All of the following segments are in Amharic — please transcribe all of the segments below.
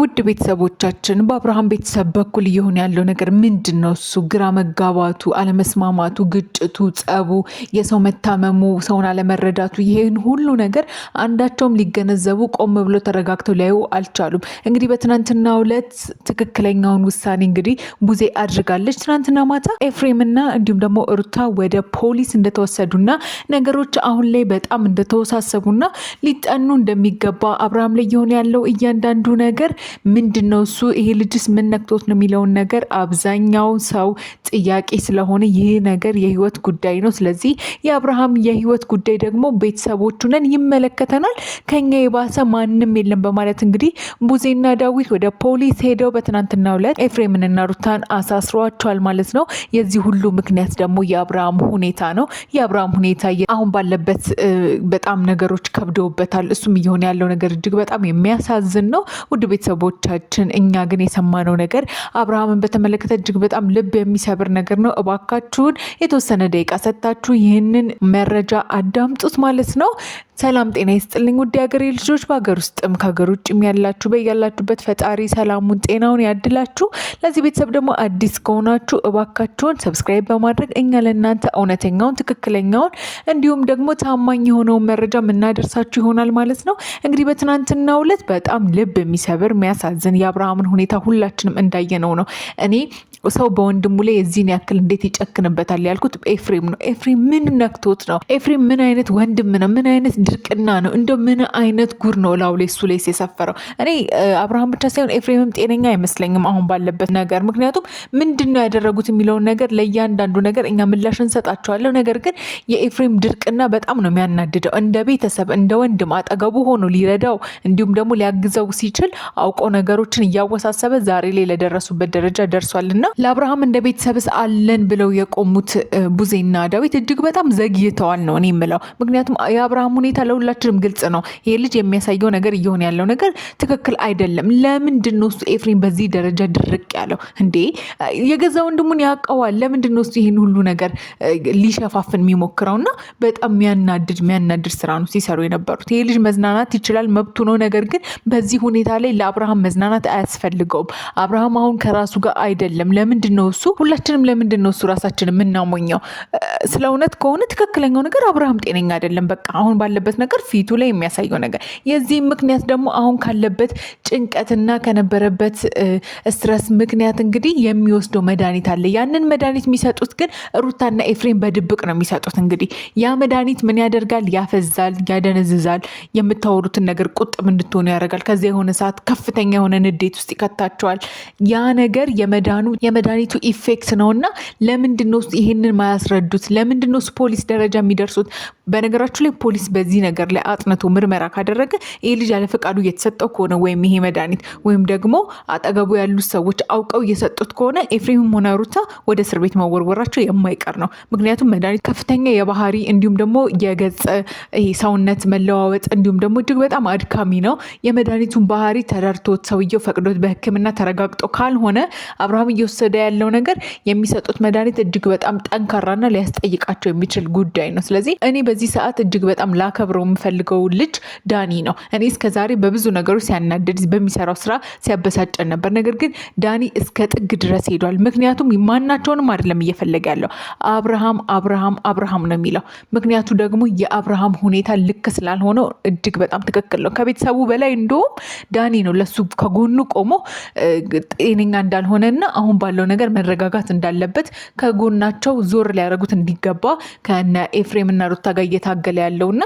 ውድ ቤተሰቦቻችን በአብርሃም ቤተሰብ በኩል እየሆነ ያለው ነገር ምንድን ነው? እሱ ግራ መጋባቱ፣ አለመስማማቱ፣ ግጭቱ፣ ጸቡ፣ የሰው መታመሙ፣ ሰውን አለመረዳቱ፣ ይህን ሁሉ ነገር አንዳቸውም ሊገነዘቡ ቆም ብሎ ተረጋግተው ሊያዩ አልቻሉም። እንግዲህ በትናንትናው ዕለት ትክክለኛውን ውሳኔ እንግዲህ ቡዜ አድርጋለች። ትናንትና ማታ ኤፍሬምና እንዲሁም ደግሞ ሩታ ወደ ፖሊስ እንደተወሰዱና ነገሮች አሁን ላይ በጣም እንደተወሳሰቡና ሊጠኑ እንደሚገባ አብርሃም ላይ እየሆነ ያለው እያንዳንዱ ነገር ምንድነው? እሱ ይሄ ልጅስ ምን ነክቶት ነው የሚለውን ነገር አብዛኛው ሰው ጥያቄ ስለሆነ ይህ ነገር የህይወት ጉዳይ ነው። ስለዚህ የአብርሃም የህይወት ጉዳይ ደግሞ ቤተሰቦቹንን ይመለከተናል፣ ከኛ የባሰ ማንም የለም በማለት እንግዲህ ቡዜና ዳዊት ወደ ፖሊስ ሄደው በትናንትናው ዕለት ኤፍሬምንና ሩታን አሳስሯቸዋል ማለት ነው። የዚህ ሁሉ ምክንያት ደግሞ የአብርሃም ሁኔታ ነው። የአብርሃም ሁኔታ አሁን ባለበት በጣም ነገሮች ከብደውበታል። እሱም እየሆነ ያለው ነገር እጅግ በጣም የሚያሳዝን ነው። ውድ ቤተሰቦቻችን እኛ ግን የሰማነው ነገር አብርሃምን በተመለከተ እጅግ በጣም ልብ የሚሰብር ነገር ነው። እባካችሁን የተወሰነ ደቂቃ ሰጥታችሁ ይህንን መረጃ አዳምጡት ማለት ነው። ሰላም ጤና ይስጥልኝ ውድ ሀገሬ ልጆች፣ በሀገር ውስጥም ከሀገር ውጭም ያላችሁ በያላችሁበት ፈጣሪ ሰላሙን ጤናውን ያድላችሁ። ለዚህ ቤተሰብ ደግሞ አዲስ ከሆናችሁ እባካችሁን ሰብስክራይብ በማድረግ እኛ ለእናንተ እውነተኛውን ትክክለኛውን እንዲሁም ደግሞ ታማኝ የሆነውን መረጃ የምናደርሳችሁ ይሆናል ማለት ነው። እንግዲህ በትናንትናው ዕለት በጣም ልብ የሚሰብር የሚያሳዝን የአብርሃምን ሁኔታ ሁላችንም እንዳየነው ነው። እኔ ሰው በወንድሙ ላይ የዚህን ያክል እንዴት ይጨክንበታል ያልኩት ኤፍሬም ነው። ኤፍሬም ምን ነክቶት ነው? ኤፍሬም ምን አይነት ወንድም ነው? ምን አይነት ድርቅና ነው? እንደ ምን አይነት ጉር ነው ላው ላይ እሱ ላይ የሰፈረው? እኔ አብርሃም ብቻ ሳይሆን ኤፍሬምም ጤነኛ አይመስለኝም አሁን ባለበት ነገር። ምክንያቱም ምንድን ነው ያደረጉት የሚለውን ነገር ለእያንዳንዱ ነገር እኛ ምላሽ እንሰጣቸዋለሁ። ነገር ግን የኤፍሬም ድርቅና በጣም ነው የሚያናድደው። እንደ ቤተሰብ እንደ ወንድም አጠገቡ ሆኖ ሊረዳው እንዲሁም ደግሞ ሊያግዘው ሲችል አውቆ ነገሮችን እያወሳሰበ ዛሬ ላይ ለደረሱበት ደረጃ ደርሷልና ለአብርሃም እንደ ቤተሰብስ አለን ብለው የቆሙት ቡዜና ዳዊት እጅግ በጣም ዘግይተዋል ነው እኔ የምለው። ምክንያቱም የአብርሃም ሁኔታ ለሁላችንም ግልጽ ነው። ይሄ ልጅ የሚያሳየው ነገር እየሆነ ያለው ነገር ትክክል አይደለም። ለምንድን ነው እሱ ኤፍሬም በዚህ ደረጃ ድርቅ ያለው እንዴ? የገዛ ወንድሙን ያውቀዋል። ለምንድን ነው እሱ ይህን ሁሉ ነገር ሊሸፋፍን የሚሞክረውና በጣም የሚያናድድ ስራ ነው ሲሰሩ የነበሩት። ይሄ ልጅ መዝናናት ይችላል፣ መብቱ ነው። ነገር ግን በዚህ ሁኔታ ላይ ለአብርሃም መዝናናት አያስፈልገውም። አብርሃም አሁን ከራሱ ጋር አይደለም። ለምንድን ነው እሱ ሁላችንም ለምንድን ነው እሱ ራሳችን የምናሞኘው? ስለ እውነት ከሆነ ትክክለኛው ነገር አብርሃም ጤነኛ አይደለም። በቃ አሁን ባለበት ነገር ፊቱ ላይ የሚያሳየው ነገር የዚህ ምክንያት ደግሞ አሁን ካለበት ጭንቀትና ከነበረበት ስትረስ ምክንያት እንግዲህ የሚወስደው መድኃኒት አለ። ያንን መድኃኒት የሚሰጡት ግን ሩታና ኤፍሬም በድብቅ ነው የሚሰጡት። እንግዲህ ያ መድኃኒት ምን ያደርጋል? ያፈዛል፣ ያደነዝዛል። የምታወሩትን ነገር ቁጥብ እንድትሆኑ ያደርጋል። ከዚያ የሆነ ሰዓት ከፍተኛ የሆነ ንዴት ውስጥ ይከታቸዋል። ያ ነገር የመድኃኒቱ ኢፌክት ነውና ለምንድን ነው ይሄንን ማያስረዱት? ለምንድን ነው ፖሊስ ደረጃ የሚደርሱት? በነገራችሁ ላይ ፖሊስ በዚህ ነገር ላይ አጥንቶ ምርመራ ካደረገ ይህ ልጅ ያለ ፈቃዱ እየተሰጠው ከሆነ ወይም ይሄ መድኃኒት ወይም ደግሞ አጠገቡ ያሉት ሰዎች አውቀው እየሰጡት ከሆነ ኤፍሬምም ሆነ ሩታ ወደ እስር ቤት መወርወራቸው የማይቀር ነው። ምክንያቱም መድኃኒት ከፍተኛ የባህሪ እንዲሁም ደግሞ የገጽ ሰውነት መለዋወጥ እንዲሁም ደግሞ እጅግ በጣም አድካሚ ነው። የመድኃኒቱን ባህሪ ተረድቶት ሰውየው ፈቅዶት በሕክምና ተረጋግጦ ካልሆነ አብርሃም እየወሰደ ያለው ነገር የሚሰጡት መድኃኒት እጅግ በጣም ጠንካራና ሊያስጠይቃቸው የሚችል ጉዳይ ነው። ስለዚህ እኔ በዚህ ሰዓት እጅግ በጣም ላከብረው የምፈልገው ልጅ ዳኒ ነው። እኔ እስከዛሬ በብዙ ነገሮች ሲያናድድ በሚሰራው ስራ ሲያበሳጨን ነበር። ነገር ግን ዳኒ እስከ ጥግ ድረስ ሄዷል። ምክንያቱም ማናቸውንም አይደለም እየፈለገ ያለው አብርሃም ነው የሚለው። ምክንያቱ ደግሞ የአብርሃም ሁኔታ ልክ ስላልሆነው እጅግ በጣም ትክክል ነው። ከቤተሰቡ በላይ እንደውም ዳኒ ነው ለሱ ከጎኑ ቆሞ ጤነኛ እንዳልሆነና አሁን ባለው ነገር መረጋጋት እንዳለበት ከጎናቸው ዞር ሊያደርጉት እንዲገባ ከነ ኤፍሬምና ሩታ ጋር እየታገለ ያለውና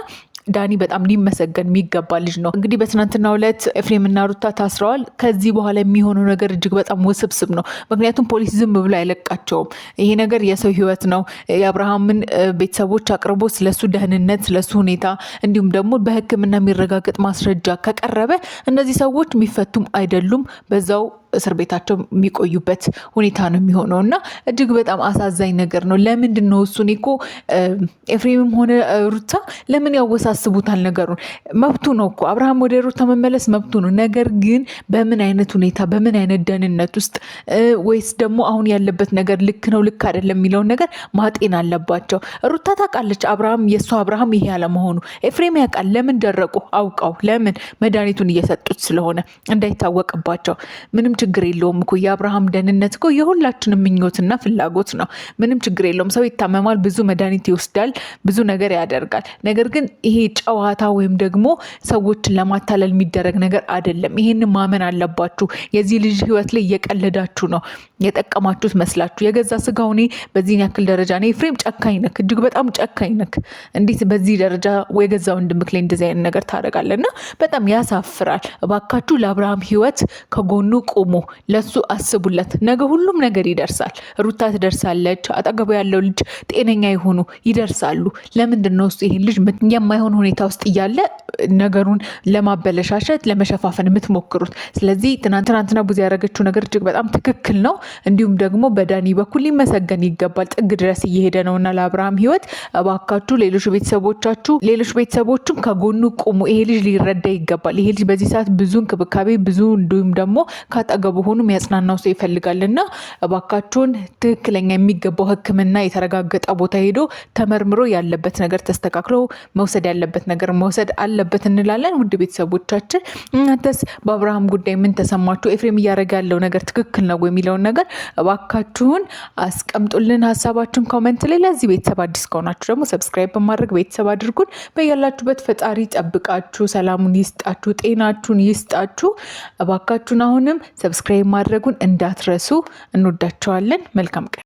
ዳኒ በጣም ሊመሰገን የሚገባ ልጅ ነው። እንግዲህ በትናንትናው ዕለት ኤፍሬምና ሩታ ታስረዋል። ከዚህ በኋላ የሚሆነው ነገር እጅግ በጣም ውስብስብ ነው። ምክንያቱም ፖሊስ ዝም ብሎ አይለቃቸውም። ይሄ ነገር የሰው ሕይወት ነው። የአብርሃምን ቤተሰቦች አቅርቦ ስለሱ ደህንነት፣ ስለሱ ሁኔታ እንዲሁም ደግሞ በሕክምና የሚረጋገጥ ማስረጃ ከቀረበ እነዚህ ሰዎች የሚፈቱም አይደሉም። በዛው እስር ቤታቸው የሚቆዩበት ሁኔታ ነው የሚሆነው እና እጅግ በጣም አሳዛኝ ነገር ነው። ለምንድን ነው እሱን እኮ ኤፍሬምም ሆነ ሩታ ለምን ያወሳስቡታል ነገሩን? መብቱ ነው እኮ አብርሃም ወደ ሩታ መመለስ መብቱ ነው። ነገር ግን በምን አይነት ሁኔታ በምን አይነት ደህንነት ውስጥ ወይስ ደግሞ አሁን ያለበት ነገር ልክ ነው ልክ አይደለም የሚለውን ነገር ማጤን አለባቸው። ሩታ ታውቃለች አብርሃም የእሷ አብርሃም ይሄ ያለመሆኑ። ኤፍሬም ያውቃል። ለምን ደረቁ? አውቀው ለምን መድኃኒቱን እየሰጡት ስለሆነ እንዳይታወቅባቸው። ምንም ችግር የለውም እኮ የአብርሃም ደህንነት እኮ የሁላችንም ምኞትና ፍላጎት ነው። ምንም ችግር የለውም። ሰው ይታመማል፣ ብዙ መድኃኒት ይወስዳል፣ ብዙ ነገር ያደርጋል። ነገር ግን ይሄ ጨዋታ ወይም ደግሞ ሰዎችን ለማታለል የሚደረግ ነገር አይደለም። ይሄንን ማመን አለባችሁ። የዚህ ልጅ ህይወት ላይ እየቀለዳችሁ ነው። የጠቀማችሁት መስላችሁ የገዛ ስጋው እኔ በዚህ ያክል ደረጃ ነው። ኤፍሬም ጨካኝ ነክ፣ እጅግ በጣም ጨካኝ ነክ። እንዴት በዚህ ደረጃ የገዛ ወንድምክ ላይ እንደዚህ አይነት ነገር ታደርጋለና በጣም ያሳፍራል። እባካችሁ ለአብርሃም ህይወት ከጎኑ ቁሙ፣ ለሱ አስቡለት። ነገ ሁሉም ነገር ይደርሳል። ሩታ ትደርሳለች። አጠገቡ ያለው ልጅ ጤነኛ የሆኑ ይደርሳሉ። ለምንድን ነው እሱ ይሄን ልጅ የማይሆን ሁኔታ ውስጥ እያለ ነገሩን ለማበለሻሸት ለመሸፋፈን የምትሞክሩት? ስለዚህ ትናንትና ብዙ ያደረገችው ነገር እጅግ በጣም ትክክል ነው። እንዲሁም ደግሞ በዳኒ በኩል ሊመሰገን ይገባል። ጥግ ድረስ እየሄደ ነውና ለአብርሃም ህይወት እባካችሁ ሌሎች ቤተሰቦችም ከጎኑ ቁሙ። ይሄ ልጅ ሊረዳ ይገባል። ይሄ ልጅ በዚህ ሰዓት ብዙ እንክብካቤ ብዙ እንዲሁም ደግሞ ካጠገቡ ሆኖ የሚያጽናናው ሰው ይፈልጋልና እባካችሁን ትክክለኛ የሚገባው ሕክምና የተረጋገጠ ቦታ ሄዶ ተመርምሮ ያለበት ነገር ተስተካክሎ መውሰድ ያለበት ነገር መውሰድ አለበት እንላለን። ውድ ቤተሰቦቻችን እናንተስ በአብርሃም ጉዳይ ምን ተሰማችሁ? ኤፍሬም እያደረገ ያለው ነገር ትክክል ነው የሚለውን ነገር እባካችሁን አስቀምጡልን ሀሳባችሁን ኮሜንት ላይ። ለዚህ ቤተሰብ አዲስ ከሆናችሁ ደግሞ ሰብስክራይብ በማድረግ ቤተሰብ አድርጉን። በያላችሁበት ፈጣሪ ጠብቃችሁ ሰላሙን ይስጣችሁ፣ ጤናችሁን ይስጣችሁ። እባካችሁን አሁንም ሰብስክራይብ ማድረጉን እንዳትረሱ። እንወዳችኋለን። መልካም ቀን